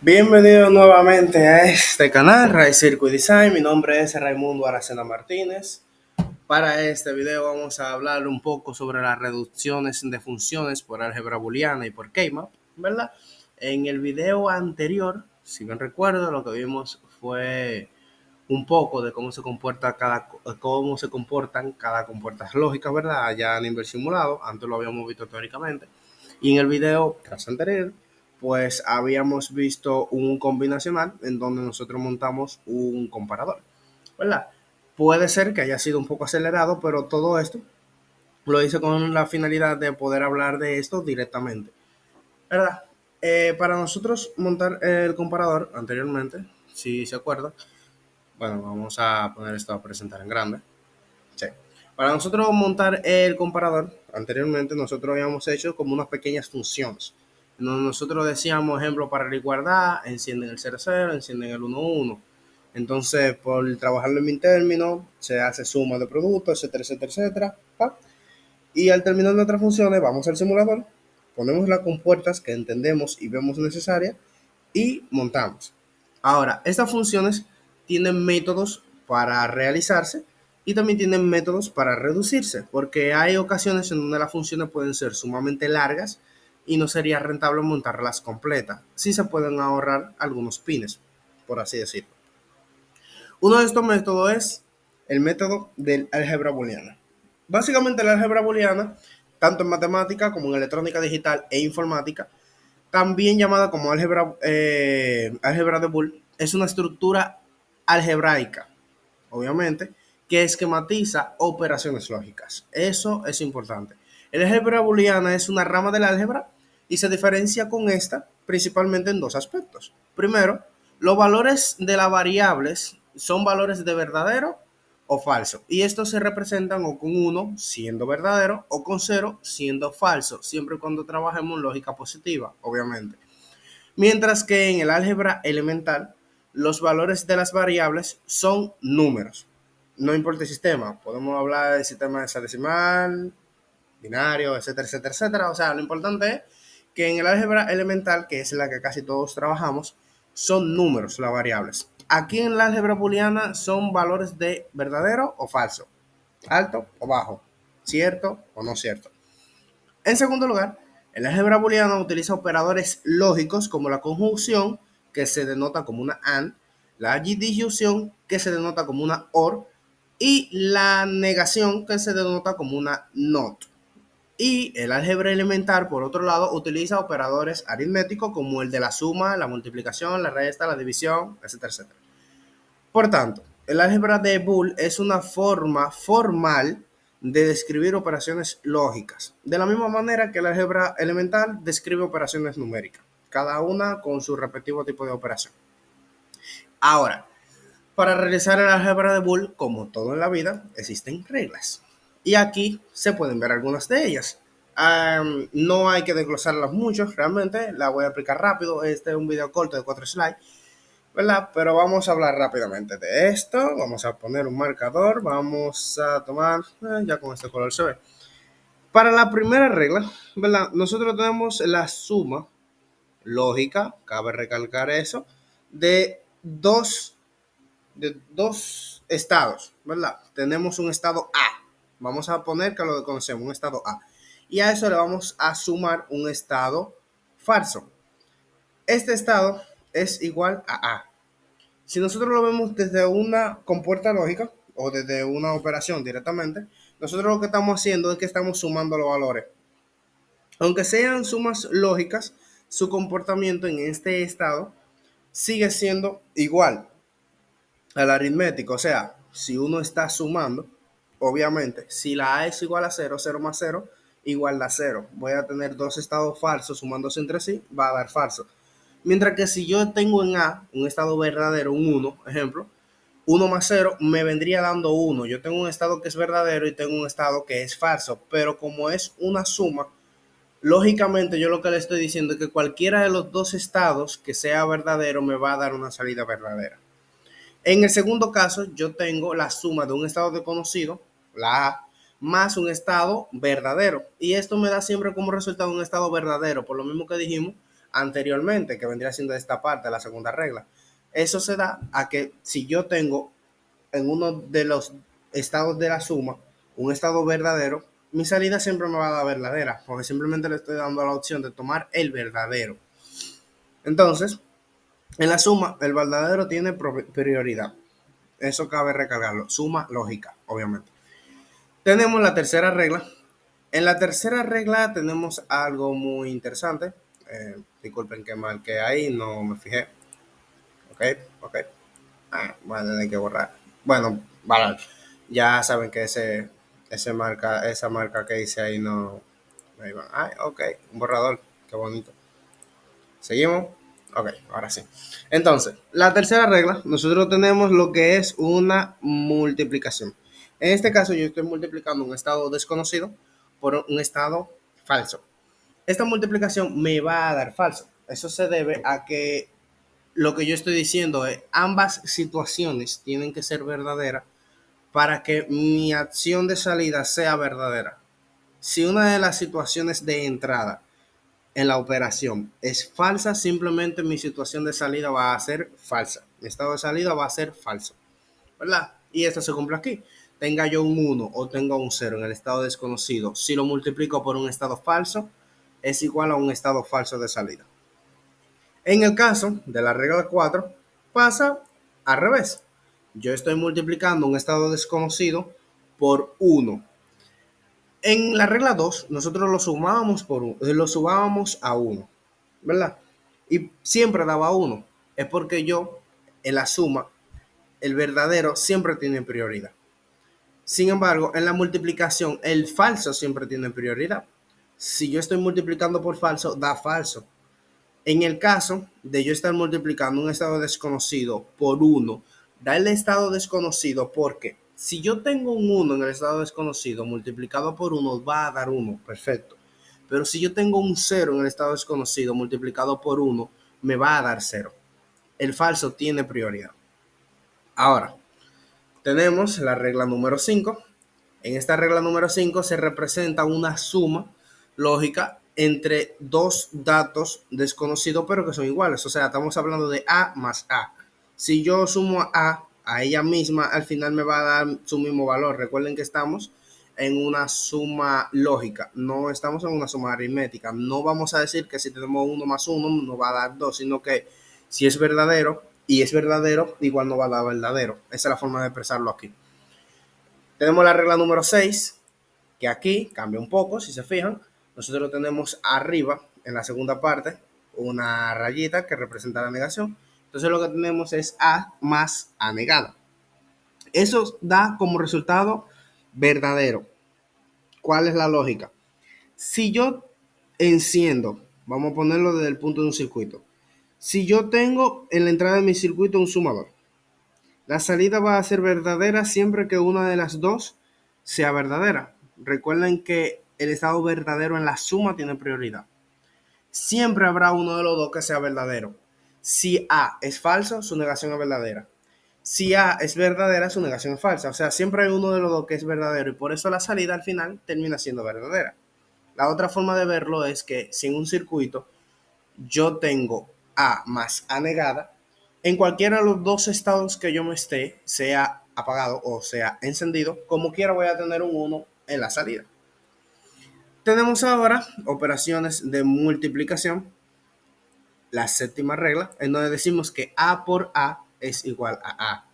Bienvenido nuevamente a este canal, Ray Circuit Design. Mi nombre es Raimundo Aracena Martínez. Para este video vamos a hablar un poco sobre las reducciones de funciones por álgebra booleana y por K-map, ¿verdad? En el video anterior, si bien recuerdo, lo que vimos fue un poco de cómo se comportan cada compuertas lógicas, ¿verdad? Ya a nivel simulado, antes lo habíamos visto teóricamente. Y en el video tras anterior, pues habíamos visto un combinacional en donde nosotros montamos un comparador, ¿verdad? Puede ser que haya sido un poco acelerado, pero todo esto lo hice con la finalidad de poder hablar de esto directamente, ¿verdad? Para nosotros montar el comparador anteriormente, si se acuerdan, bueno, vamos a poner esto a presentar en grande. Sí. Para nosotros montar el comparador, anteriormente nosotros habíamos hecho como unas pequeñas funciones. Nosotros decíamos, ejemplo, para la igualdad, encienden el 00, encienden el 11. Entonces, por trabajarlo en mi término, se hace suma de productos, etcétera, etcétera, etcétera. ¿Pa? Y al terminar nuestras funciones, vamos al simulador, ponemos las compuertas que entendemos y vemos necesarias y montamos. Ahora, estas funciones tienen métodos para realizarse y también tienen métodos para reducirse, porque hay ocasiones en donde las funciones pueden ser sumamente largas y no sería rentable montarlas completas. Sí se pueden ahorrar algunos pines, por así decirlo. Uno de estos métodos es el método del álgebra booleana. Básicamente la álgebra booleana, tanto en matemática como en electrónica digital e informática, también llamada como álgebra de Boole, es una estructura algebraica, obviamente, que esquematiza operaciones lógicas. Eso es importante. El álgebra booleana es una rama del álgebra y se diferencia con esta principalmente en dos aspectos. Primero, los valores de las variables son valores de verdadero o falso. Y estos se representan o con 1 siendo verdadero o con 0 siendo falso, siempre y cuando trabajemos en lógica positiva, obviamente. Mientras que en el álgebra elemental, los valores de las variables son números. No importa el sistema, podemos hablar del sistema hexadecimal, binario, etcétera, etcétera, etcétera. O sea, lo importante es que en el álgebra elemental, que es la que casi todos trabajamos, son números las variables. Aquí en la álgebra booleana son valores de verdadero o falso, alto o bajo, cierto o no cierto. En segundo lugar, el álgebra booleana utiliza operadores lógicos como la conjunción, que se denota como una AND, la disyunción, que se denota como una OR, y la negación, que se denota como una NOT. Y el álgebra elemental, por otro lado, utiliza operadores aritméticos como el de la suma, la multiplicación, la resta, la división, etcétera, etcétera. Por tanto, el álgebra de Boole es una forma formal de describir operaciones lógicas, de la misma manera que el álgebra elemental describe operaciones numéricas, cada una con su respectivo tipo de operación. Ahora, para realizar el álgebra de Boole, como todo en la vida, existen reglas. Y aquí se pueden ver algunas de ellas. No hay que desglosarlas mucho, realmente, la voy a explicar rápido. Este es un video corto de 4 slides, ¿verdad? Pero vamos a hablar rápidamente de esto. Vamos a poner un marcador. Vamos a tomar, ya con este color se ve. Para la primera regla, ¿verdad? Nosotros tenemos la suma lógica, cabe recalcar eso, de dos estados, ¿verdad? Tenemos un estado A. Vamos a poner que lo conocemos, un estado A. Y a eso le vamos a sumar un estado falso. Este estado es igual a A. Si nosotros lo vemos desde una compuerta lógica o desde una operación directamente, nosotros lo que estamos haciendo es que estamos sumando los valores. Aunque sean sumas lógicas, su comportamiento en este estado sigue siendo igual al aritmético. O sea, si uno está sumando, obviamente, si la A es igual a 0, 0 más 0, igual a 0. Voy a tener dos estados falsos sumándose entre sí, va a dar falso. Mientras que si yo tengo en A un estado verdadero, un 1, ejemplo, 1 más 0 me vendría dando 1. Yo tengo un estado que es verdadero y tengo un estado que es falso, pero como es una suma, lógicamente yo lo que le estoy diciendo es que cualquiera de los dos estados que sea verdadero me va a dar una salida verdadera. En el segundo caso, yo tengo la suma de un estado desconocido, la A, más un estado verdadero. Y esto me da siempre como resultado un estado verdadero, por lo mismo que dijimos anteriormente, que vendría siendo esta parte, la segunda regla. Eso se da a que si yo tengo en uno de los estados de la suma un estado verdadero, mi salida siempre me va a dar verdadera, porque simplemente le estoy dando la opción de tomar el verdadero. Entonces, en la suma, el verdadero tiene prioridad. Eso cabe recalcarlo. Suma lógica, obviamente. Tenemos la tercera regla. En la tercera regla tenemos algo muy interesante. Disculpen que marqué ahí, no me fijé. Ok, ok. Voy a tener que borrar. Bueno, vale. Ya saben que esa marca que hice ahí no. Ahí va. Ok, un borrador. Qué bonito. Seguimos. Ok, ahora sí. Entonces, la tercera regla, nosotros tenemos lo que es una multiplicación. En este caso, yo estoy multiplicando un estado desconocido por un estado falso. Esta multiplicación me va a dar falso. Eso se debe a que lo que yo estoy diciendo es ambas situaciones tienen que ser verdaderas para que mi acción de salida sea verdadera. Si una de las situaciones de entrada en la operación es falsa, simplemente mi situación de salida va a ser falsa. Mi estado de salida va a ser falso, ¿verdad? Y esto se cumple aquí. Tenga yo un 1 o tenga un 0 en el estado desconocido, si lo multiplico por un estado falso, es igual a un estado falso de salida. En el caso de la regla 4, pasa al revés. Yo estoy multiplicando un estado desconocido por 1. En la regla 2, nosotros lo sumábamos a 1, ¿verdad? Y siempre daba 1. Es porque yo, en la suma, el verdadero siempre tiene prioridad. Sin embargo, en la multiplicación, el falso siempre tiene prioridad. Si yo estoy multiplicando por falso, da falso. En el caso de yo estar multiplicando un estado desconocido por 1, da el estado desconocido porque si yo tengo un 1 en el estado desconocido multiplicado por 1 va a dar 1, perfecto. Pero si yo tengo un 0 en el estado desconocido multiplicado por 1, me va a dar 0. El falso tiene prioridad. Ahora, tenemos la regla número 5. En esta regla número 5 se representa una suma lógica entre dos datos desconocidos pero que son iguales. O sea, estamos hablando de A más A. Si yo sumo a ella misma, al final me va a dar su mismo valor. Recuerden que estamos en una suma lógica, no estamos en una suma aritmética. No vamos a decir que si tenemos 1 más 1 nos va a dar 2, sino que si es verdadero y es verdadero, igual no va a dar verdadero. Esa es la forma de expresarlo aquí. Tenemos la regla número 6, que aquí cambia un poco, si se fijan. Nosotros tenemos arriba, en la segunda parte, una rayita que representa la negación. Entonces lo que tenemos es A más A negada. Eso da como resultado verdadero. ¿Cuál es la lógica? Si yo enciendo, vamos a ponerlo desde el punto de un circuito. Si yo tengo en la entrada de mi circuito un sumador, la salida va a ser verdadera siempre que una de las dos sea verdadera. Recuerden que el estado verdadero en la suma tiene prioridad. Siempre habrá uno de los dos que sea verdadero. Si A es falso, su negación es verdadera. Si A es verdadera, su negación es falsa. O sea, siempre hay uno de los dos que es verdadero y por eso la salida al final termina siendo verdadera. La otra forma de verlo es que si en un circuito yo tengo A más A negada, en cualquiera de los dos estados que yo me esté, sea apagado o sea encendido, como quiera voy a tener un 1 en la salida. Tenemos ahora operaciones de multiplicación, la séptima regla, en donde decimos que A por A es igual a A.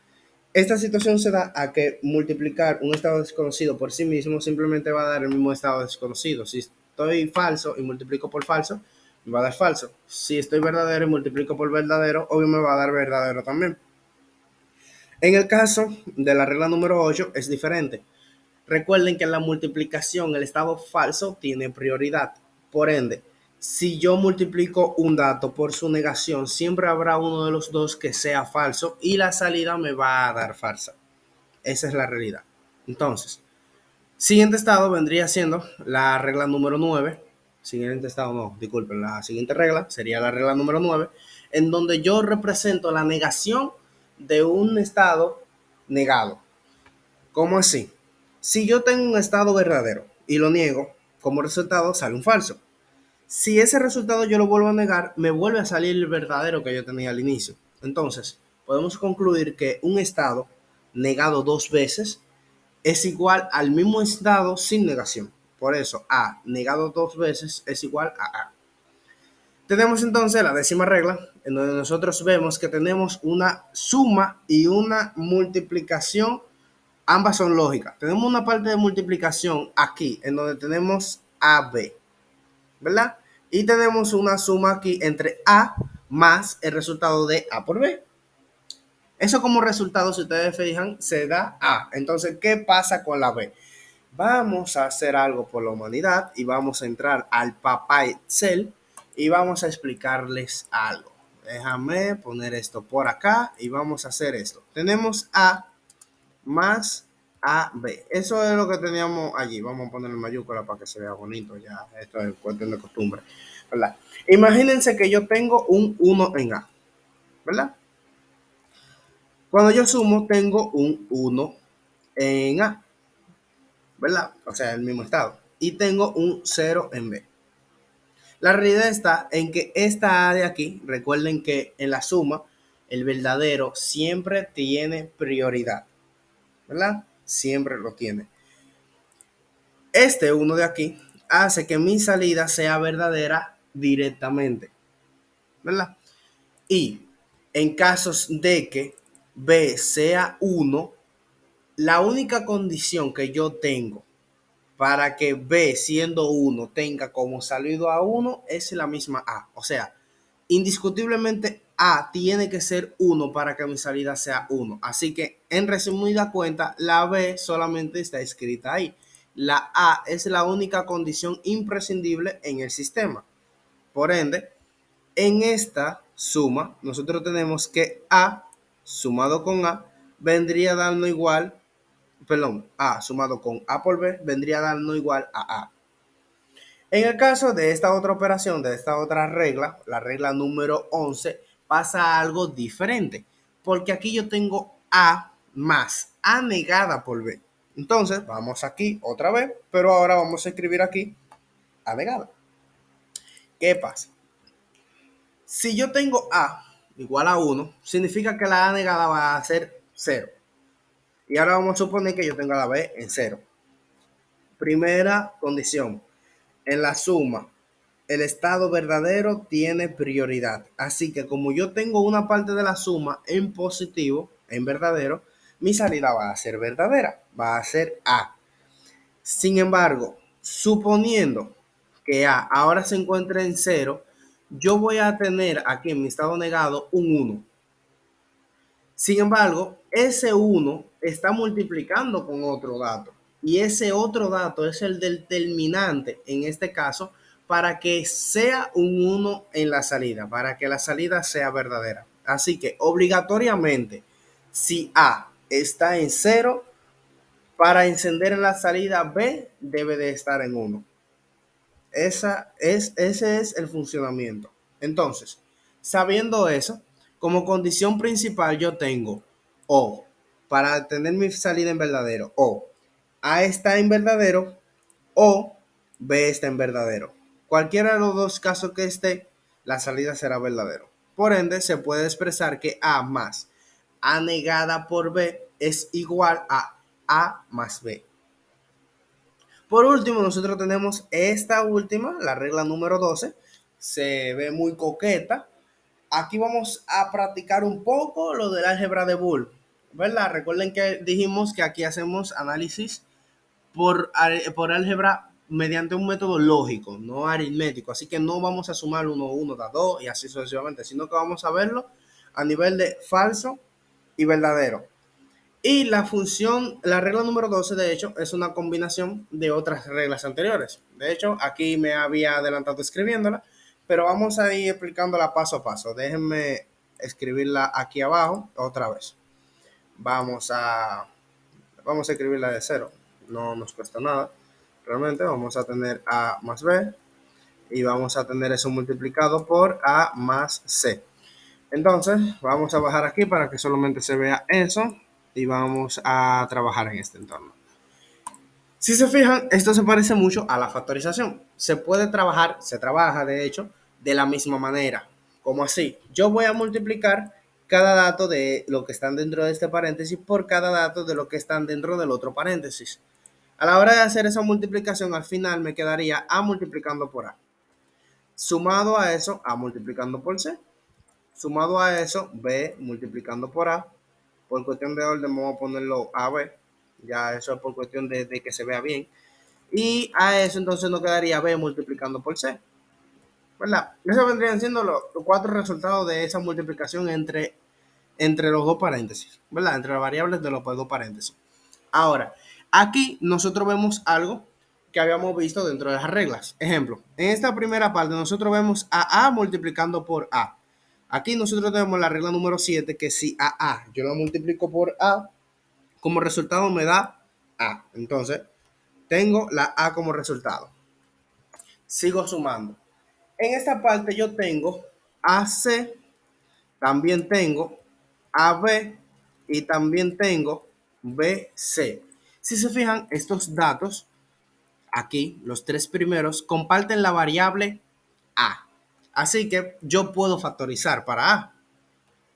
Esta situación se da a que multiplicar un estado desconocido por sí mismo simplemente va a dar el mismo estado desconocido. Si estoy falso y multiplico por falso, me va a dar falso. Si estoy verdadero y multiplico por verdadero, obvio me va a dar verdadero también. En el caso de la regla número 8 es diferente. Recuerden que en la multiplicación el estado falso tiene prioridad. Por ende, si yo multiplico un dato por su negación, siempre habrá uno de los dos que sea falso y la salida me va a dar falsa. Esa es la realidad. Entonces, siguiente estado vendría siendo la regla número 9. Siguiente estado, no, disculpen, la siguiente regla sería la regla número 9, en donde yo represento la negación de un estado negado. ¿Cómo así? Si yo tengo un estado verdadero y lo niego, como resultado sale un falso. Si ese resultado yo lo vuelvo a negar, me vuelve a salir el verdadero que yo tenía al inicio. Entonces, podemos concluir que un estado negado dos veces es igual al mismo estado sin negación. Por eso, A negado dos veces es igual a A. Tenemos entonces la décima regla, en donde nosotros vemos que tenemos una suma y una multiplicación, ambas son lógicas. Tenemos una parte de multiplicación aquí, en donde tenemos AB, ¿verdad? Y tenemos una suma aquí entre A más el resultado de A por B. Eso como resultado, si ustedes fijan, se da A. Entonces, ¿qué pasa con la B? Vamos a hacer algo por la humanidad y vamos a entrar al Papá Excel y vamos a explicarles algo. Déjame poner esto por acá y vamos a hacer esto. Tenemos A más AB. Eso es lo que teníamos allí. Vamos a poner en mayúscula para que se vea bonito. Ya, esto es cuestión de costumbre, ¿verdad? Imagínense que yo tengo un 1 en A, ¿verdad? Cuando yo sumo, tengo un 1 en A, ¿verdad? O sea, el mismo estado. Y tengo un 0 en B. La realidad está en que esta A de aquí, recuerden que en la suma, el verdadero siempre tiene prioridad, ¿verdad? Siempre lo tiene. Este uno de aquí hace que mi salida sea verdadera directamente, ¿verdad? Y en casos de que B sea 1, la única condición que yo tengo para que B siendo 1 tenga como salido a 1 es la misma A. O sea, indiscutiblemente A tiene que ser 1 para que mi salida sea 1. Así que en resumida cuenta, la B solamente está escrita ahí. La A es la única condición imprescindible en el sistema. Por ende, en esta suma, nosotros tenemos que A sumado con A vendría dando igual, perdón, A sumado con A por B vendría dando igual a A. En el caso de esta otra operación, de esta otra regla, la regla número 11, pasa algo diferente, porque aquí yo tengo A más A negada por B. Entonces, vamos aquí otra vez, pero ahora vamos a escribir aquí A negada. ¿Qué pasa? Si yo tengo A igual a 1, significa que la A negada va a ser 0. Y ahora vamos a suponer que yo tengo la B en 0. Primera condición, en la suma, el estado verdadero tiene prioridad. Así que como yo tengo una parte de la suma en positivo, en verdadero, mi salida va a ser verdadera, va a ser A. Sin embargo, suponiendo que A ahora se encuentra en 0, yo voy a tener aquí en mi estado negado un 1. Sin embargo, ese 1 está multiplicando con otro dato. Y ese otro dato es el determinante, en este caso, para que sea un 1 en la salida, para que la salida sea verdadera. Así que obligatoriamente, si A está en 0, para encender en la salida B debe de estar en 1. Ese es el funcionamiento. Entonces, sabiendo eso, como condición principal yo tengo o para tener mi salida en verdadero, o A está en verdadero o B está en verdadero. Cualquiera de los dos casos que esté, la salida será verdadero. Por ende, se puede expresar que A más A negada por B es igual a A más B. Por último, nosotros tenemos esta última, la regla número 12. Se ve muy coqueta. Aquí vamos a practicar un poco lo del álgebra de Boole, ¿verdad? Recuerden que dijimos que aquí hacemos análisis por álgebra mediante un método lógico, no aritmético. Así que no vamos a sumar 1, 1, da 2 y así sucesivamente, sino que vamos a verlo a nivel de falso y verdadero. Y la función, la regla número 12, de hecho, es una combinación de otras reglas anteriores. De hecho, aquí me había adelantado escribiéndola, pero vamos a ir explicándola paso a paso. Déjenme escribirla aquí abajo otra vez. Vamos a, vamos a escribirla de cero. No nos cuesta nada. Realmente vamos a tener A más B y vamos a tener eso multiplicado por A más C. Entonces, vamos a bajar aquí para que solamente se vea eso y vamos a trabajar en este entorno. Si se fijan, esto se parece mucho a la factorización. Se puede trabajar, se trabaja de hecho, de la misma manera. Como así? Yo voy a multiplicar cada dato de lo que están dentro de este paréntesis por cada dato de lo que están dentro del otro paréntesis. A la hora de hacer esa multiplicación, al final me quedaría A multiplicando por A. Sumado a eso, A multiplicando por C. Sumado a eso, B multiplicando por A. Por cuestión de orden, vamos a ponerlo AB. Ya eso es por cuestión de que se vea bien. Y a eso entonces nos quedaría B multiplicando por C, ¿verdad? Esos vendrían siendo los cuatro resultados de esa multiplicación entre los dos paréntesis, ¿verdad? Entre las variables de los dos paréntesis. Ahora, aquí nosotros vemos algo que habíamos visto dentro de las reglas. Ejemplo, en esta primera parte nosotros vemos a A multiplicando por A. Aquí nosotros tenemos la regla número 7, que si a yo lo multiplico por A, como resultado me da A. Entonces, tengo la A como resultado. Sigo sumando. En esta parte yo tengo AC, también tengo AB y también tengo BC. Si se fijan, estos datos aquí, los tres primeros, comparten la variable A. Así que yo puedo factorizar para A.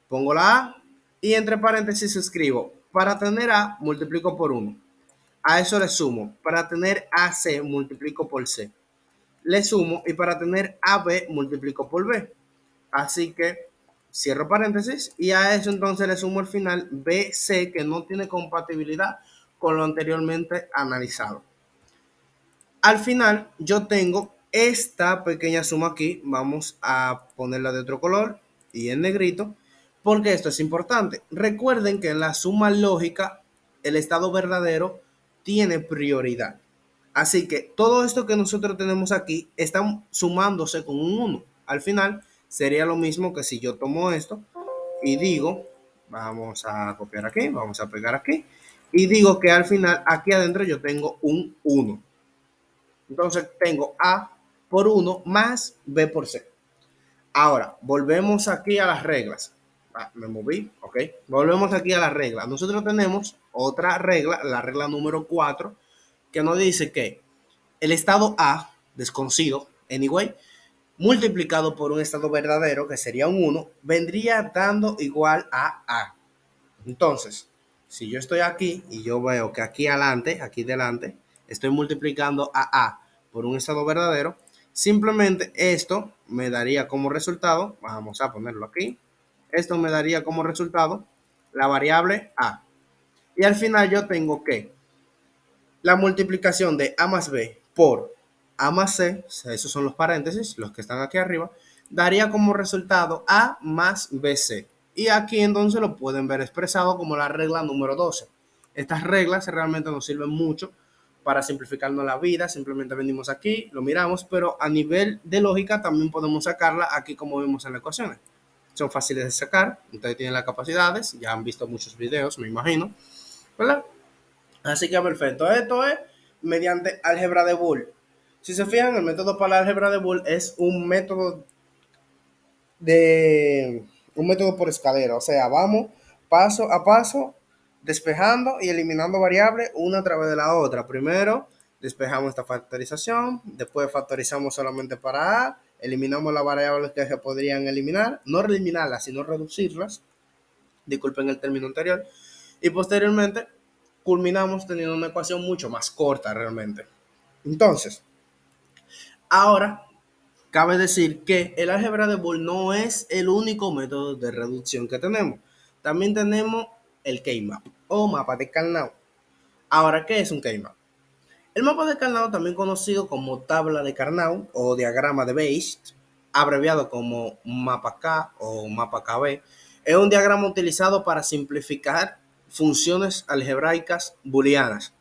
Pongo la A y entre paréntesis escribo, para tener A multiplico por 1. A eso le sumo, para tener AC multiplico por C. Le sumo y para tener AB multiplico por B. Así que cierro paréntesis y a eso entonces le sumo al final BC, que no tiene compatibilidad con lo anteriormente analizado. Al final yo tengo esta pequeña suma aquí, vamos a ponerla de otro color y en negrito, porque esto es importante. Recuerden que en la suma lógica el estado verdadero tiene prioridad. Así que todo esto que nosotros tenemos aquí está sumándose con un 1. Al final sería lo mismo que si yo tomo esto y digo, vamos a copiar aquí, vamos a pegar aquí, y digo que al final aquí adentro yo tengo un 1. Entonces tengo A por 1 más B por C. Ahora, volvemos aquí a las reglas. Me moví, ok. Volvemos aquí a las reglas. Nosotros tenemos otra regla, la regla número 4, que nos dice que el estado A, desconocido, anyway, multiplicado por un estado verdadero, que sería un 1, vendría dando igual a A. Entonces, si yo estoy aquí y yo veo que aquí adelante, aquí delante, estoy multiplicando a por un estado verdadero, simplemente esto me daría como resultado, vamos a ponerlo aquí, esto me daría como resultado la variable A. Y al final yo tengo que la multiplicación de A más B por A más C, o sea, esos son los paréntesis, los que están aquí arriba, daría como resultado A más BC. Y aquí entonces lo pueden ver expresado como la regla número 12. Estas reglas realmente nos sirven mucho para simplificarnos la vida. Simplemente venimos aquí, lo miramos, pero a nivel de lógica también podemos sacarla aquí como vemos en las ecuaciones. Son fáciles de sacar, ustedes tienen las capacidades, ya han visto muchos videos, me imagino, ¿verdad? Así que perfecto, esto es mediante álgebra de Boole. Si se fijan, el método para la álgebra de Boole es de un método por escalera, o sea, vamos paso a paso despejando y eliminando variables una a través de la otra. Primero despejamos esta factorización, después factorizamos solamente para A, eliminamos las variables que se podrían eliminar, no eliminarlas, sino reducirlas, disculpen el término anterior, y posteriormente culminamos teniendo una ecuación mucho más corta realmente. Entonces, ahora cabe decir que el álgebra de Boole no es el único método de reducción que tenemos. También tenemos el K-map o mapa de Carnot. Ahora, ¿qué es un K-map? El mapa de Carnot, también conocido como tabla de Carnot o diagrama de Bayes, abreviado como mapa K o mapa KB, es un diagrama utilizado para simplificar funciones algebraicas booleanas.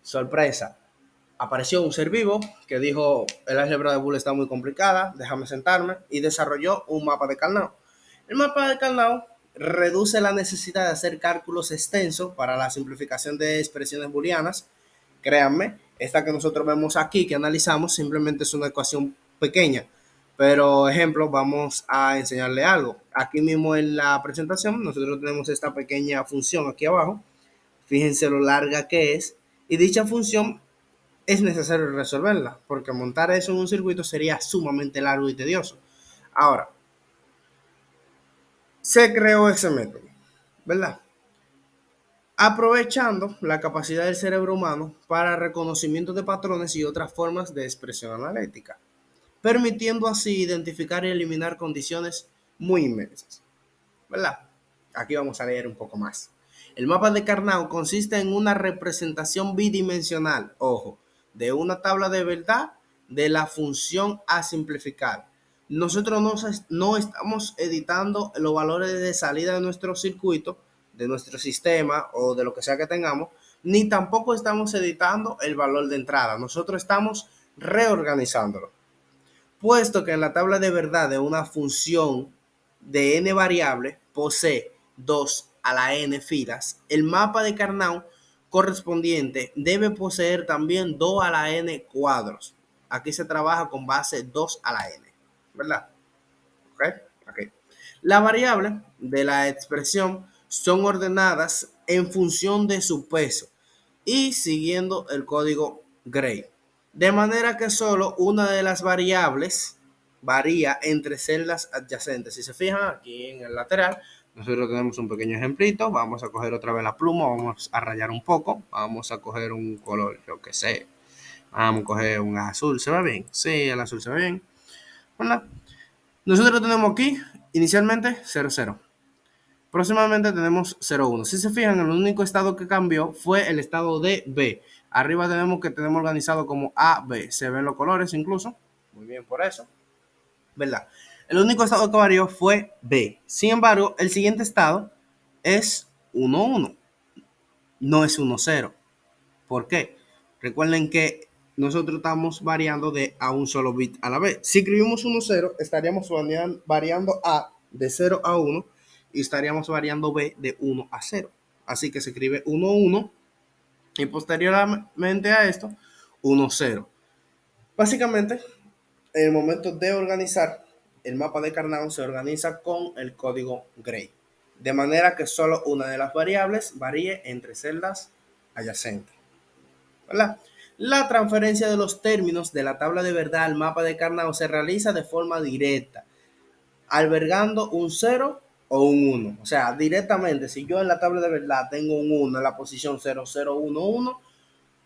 Sorpresa, apareció un ser vivo que dijo, el álgebra de Boole está muy complicada, déjame sentarme, y desarrolló un mapa de Carnot. El mapa de Carnot reduce la necesidad de hacer cálculos extensos para la simplificación de expresiones booleanas. Créanme, esta que nosotros vemos aquí, que analizamos, simplemente es una ecuación pequeña. Pero, ejemplo, vamos a enseñarle algo. Aquí mismo en la presentación, nosotros tenemos esta pequeña función aquí abajo. Fíjense lo larga que es. Y dicha función es necesario resolverla, porque montar eso en un circuito sería sumamente largo y tedioso. Ahora, se creó ese método, ¿verdad? Aprovechando la capacidad del cerebro humano para reconocimiento de patrones y otras formas de expresión analítica, permitiendo así identificar y eliminar condiciones muy inmensas, ¿verdad? Aquí vamos a leer un poco más. El mapa de Carnot consiste en una representación bidimensional, ojo, de una tabla de verdad de la función a simplificar. Nosotros no estamos editando los valores de salida de nuestro circuito, de nuestro sistema o de lo que sea que tengamos, ni tampoco estamos editando el valor de entrada. Nosotros estamos reorganizándolo, puesto que en la tabla de verdad de una función de n variable posee 2 a la n filas, el mapa de Carnot correspondiente debe poseer también 2 a la n cuadros. Aquí se trabaja con base 2 a la n, ¿verdad? ¿Ok? Okay. Las variables de la expresión son ordenadas en función de su peso y siguiendo el código Gray. De manera que solo una de las variables varía entre celdas adyacentes. Si se fijan aquí en el lateral, nosotros tenemos un pequeño ejemplito. Vamos a coger otra vez la pluma, vamos a rayar un poco. Vamos a coger un color, yo que sé. Vamos a coger un azul, ¿se ve bien? Sí, el azul se ve bien. ¿Verdad? Nosotros tenemos aquí inicialmente 00. Próximamente tenemos 01. Si se fijan, el único estado que cambió fue el estado de B. Arriba tenemos que tenemos organizado como A, B. Se ven los colores incluso. Muy bien por eso. ¿Verdad? El único estado que varió fue B. Sin embargo, el siguiente estado es 1-1. No es 1-0. ¿Por qué? Recuerden que nosotros estamos variando de a un solo bit a la vez. Si escribimos 1-0, estaríamos variando A de 0 a 1 y estaríamos variando B de 1 a 0. Así que se escribe 1-1 y posteriormente a esto 1-0. Básicamente, en el momento de organizar, el mapa de Carnot se organiza con el código Gray, de manera que solo una de las variables varíe entre celdas adyacentes, ¿verdad? La transferencia de los términos de la tabla de verdad al mapa de Carnot se realiza de forma directa, albergando un 0 o un 1. O sea, directamente, si yo en la tabla de verdad tengo un 1 en la posición 0011,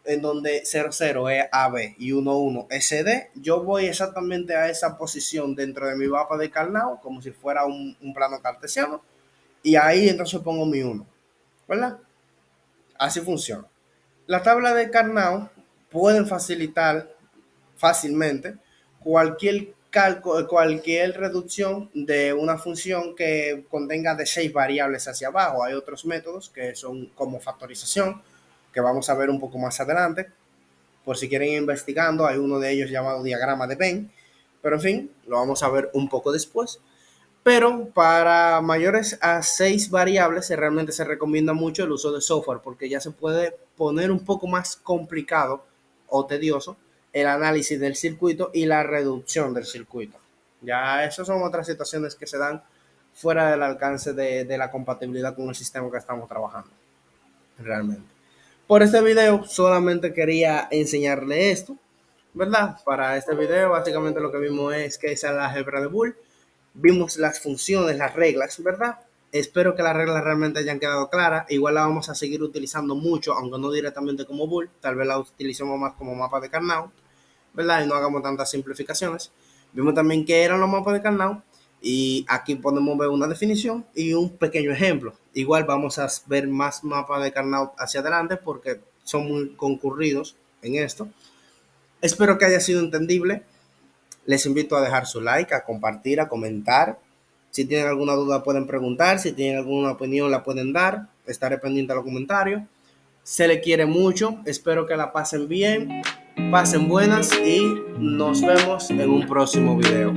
en donde 00 es AB y 11 es CD, yo voy exactamente a esa posición dentro de mi mapa de Carnot, como si fuera un plano cartesiano, y ahí entonces pongo mi 1, ¿verdad? Así funciona. La tabla de Carnot pueden facilitar fácilmente cualquier cálculo, cualquier reducción de una función que contenga de 6 variables hacia abajo. Hay otros métodos que son como factorización, que vamos a ver un poco más adelante. Por si quieren ir investigando, hay uno de ellos llamado diagrama de Venn, pero en fin, lo vamos a ver un poco después. Pero para mayores a 6 variables realmente se recomienda mucho el uso de software, porque ya se puede poner un poco más complicado o tedioso el análisis del circuito y la reducción del circuito. Ya esas son otras situaciones que se dan fuera del alcance de la compatibilidad con el sistema que estamos trabajando realmente. Por este video solamente quería enseñarle esto, ¿verdad? Para este video básicamente lo que vimos es que esa es la álgebra de Boole. Vimos las funciones, las reglas, ¿verdad? Espero que las reglas realmente hayan quedado claras. Igual la vamos a seguir utilizando mucho, aunque no directamente como Boole. Tal vez la utilicemos más como mapa de Carnot, ¿verdad? Y no hagamos tantas simplificaciones. Vimos también qué eran los mapas de Carnot. Y aquí podemos ver una definición y un pequeño ejemplo. Igual vamos a ver más mapas de Carnot hacia adelante porque son muy concurridos en esto. Espero que haya sido entendible. Les invito a dejar su like, a compartir, a comentar. Si tienen alguna duda pueden preguntar, si tienen alguna opinión la pueden dar. Estaré pendiente a los comentarios. Se le quiere mucho, espero que la pasen bien, pasen buenas y nos vemos en un próximo video.